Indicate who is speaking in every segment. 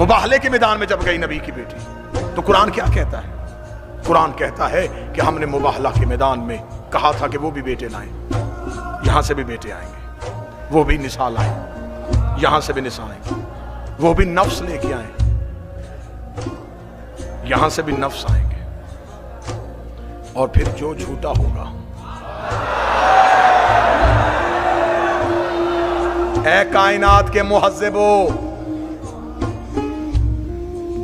Speaker 1: مباہلے کے میدان میں جب گئی نبی کی بیٹی تو قرآن کیا کہتا ہے؟ قرآن کہتا ہے کہ ہم نے مباہلہ کے میدان میں کہا تھا کہ وہ بھی بیٹے لائیں، یہاں سے بھی بیٹے آئیں گے، وہ بھی نساء لائیں، یہاں سے بھی نساء آئیں گے، وہ بھی نفس لے کے آئیں، یہاں سے بھی نفس آئیں گے، اور پھر جو جھوٹا ہوگا، اے کائنات کے مہذبو،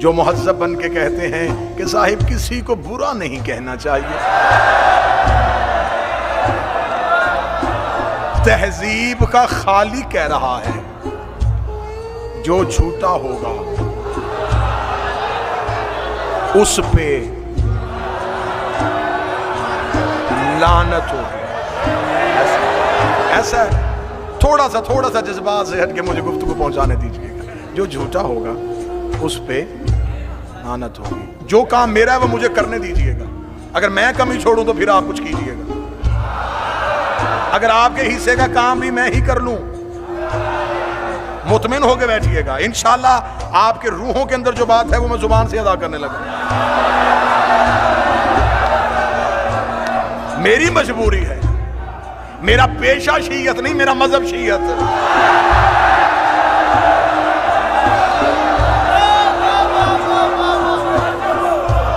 Speaker 1: جو مہذب بن کے کہتے ہیں کہ صاحب کسی کو برا نہیں کہنا چاہیے، تہذیب کا خالق کہہ رہا ہے جو جھوٹا ہوگا اس پہ لعنت ہوگی۔ ایسا ہے، تھوڑا سا جذبات سے ہٹ کے مجھے گفتگو پہنچانے دیجیے گا۔ جو جھوٹا ہوگا اس پہ لعنت ہوگی۔ جو کام میرا ہے وہ مجھے کرنے دیجیے گا، اگر میں کمی چھوڑوں تو پھر آپ کچھ کیجیے گا، اگر آپ کے حصے کا کام بھی میں ہی کر لوں مطمئن ہو کے بیٹھیے گا، انشاءاللہ آپ کے روحوں کے اندر جو بات ہے وہ میں زبان سے ادا کرنے لگا۔ میری مجبوری ہے، میرا پیشہ شیعت نہیں، میرا مذہب شیعت۔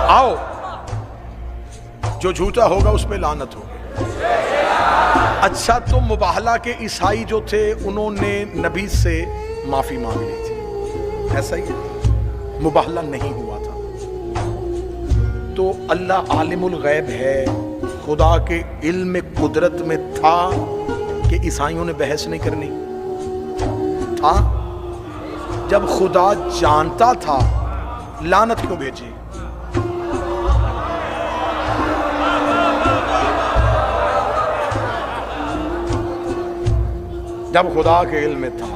Speaker 1: آؤ، جو جھوٹا ہوگا اس پہ لعنت ہوگی۔ اچھا، تو مباہلہ کے عیسائی جو تھے انہوں نے نبی سے معافی مانگ لی تھی، ایسا ہی ہے، مباہلہ نہیں ہوا تھا۔ تو اللہ عالم الغیب ہے، خدا کے علم قدرت میں تھا کہ عیسائیوں نے بحث نہیں کرنی تھا؟ جب خدا جانتا تھا لعنت کیوں بھیجی؟ جب خدا کے علم میں تھا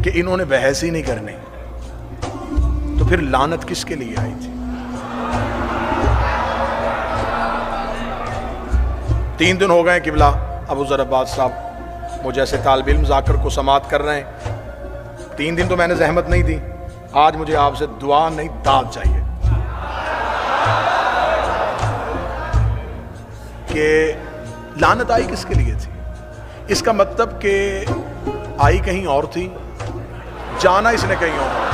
Speaker 1: کہ انہوں نے بحث ہی نہیں کرنی تو پھر لعنت کس کے لیے آئی تھی؟ 3 دن ہو گئے قبلہ ابو ذر عباس صاحب مجھے ایسے طالب علم ذاکر کو سماعت کر رہے ہیں، 3 دن تو میں نے زحمت نہیں دی، آج مجھے آپ سے دعا نہیں داد چاہیے کہ لعنت آئی کس کے لیے تھی؟ اس کا مطلب کہ آئی کہیں اور تھی، جانا اس نے کہیں اور۔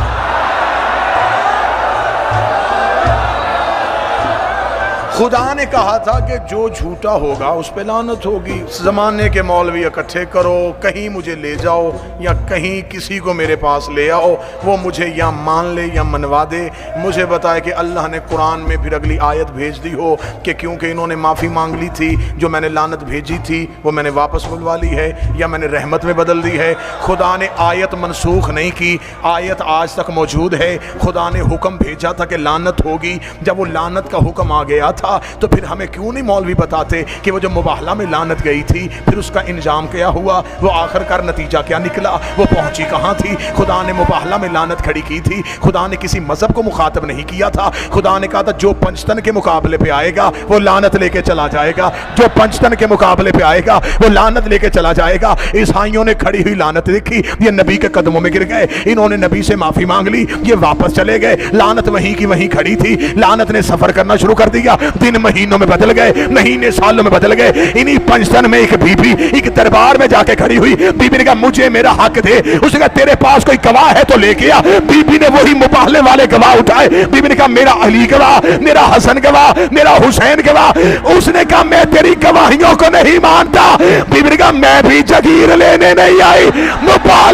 Speaker 1: خدا نے کہا تھا کہ جو جھوٹا ہوگا اس پہ لعنت ہوگی۔ زمانے کے مولوی اکٹھے کرو، کہیں مجھے لے جاؤ یا کہیں کسی کو میرے پاس لے آؤ، وہ مجھے یا مان لے یا منوا دے، مجھے بتائے کہ اللہ نے قرآن میں پھر اگلی آیت بھیج دی ہو کہ کیونکہ انہوں نے معافی مانگ لی تھی، جو میں نے لعنت بھیجی تھی وہ میں نے واپس بلوا لی ہے یا میں نے رحمت میں بدل دی ہے۔ خدا نے آیت منسوخ نہیں کی، آیت آج تک موجود ہے۔ خدا نے حکم بھیجا تھا کہ لعنت ہوگی، جب وہ لعنت کا حکم آ گیا تھا تو پھر ہمیں کیوں نہیں مولوی بتاتے کہ وہ جو مباہلہ میں لعنت گئی تھی پھر اس کا انجام کیا ہوا، وہ آخر کار نتیجہ کیا نکلا، وہ پہنچی کہاں تھی؟ خدا نے مباہلہ میں لعنت کھڑی کی تھی، خدا نے کسی مذہب کو مخاطب نہیں کیا تھا، خدا نے کہا تھا جو پنجتن کے مقابلے پہ آئے گا وہ لعنت لے کے چلا جائے گا، جو پنجتن کے مقابلے پہ آئے گا وہ لعنت لے کے چلا جائے گا۔ عیسائیوں نے کھڑی ہوئی لعنت دیکھی، یہ نبی کے قدموں میں گر گئے، انہوں نے نبی سے معافی مانگ لی، یہ واپس چلے گئے، لعنت وہیں کی وہیں کھڑی تھی، لعنت نے سفر کرنا شروع کر دیا، دن مہینوں میں بدل گئے، مہینے سالوں میں بدل گئے۔ انہی پنجتن میں ایک بی بی ایک دربار میں جا کے کھڑی ہوئی، بی بی نے کہا مجھے میرا حق دے، اس نے کہا تیرے پاس کوئی گواہ ہے تو لے کے آ۔ بی بی نے وہی مباہلے والے گواہ اٹھائے، بی بی نے کہا میرا علی گواہ، میرا حسن گواہ، میرا حسین گواہ۔ اس نے کہا میں تیری گواہیوں کو نہیں مانتا، بی بی نے کہا میں بھی جگیر لینے نہیں آئی، مباہلے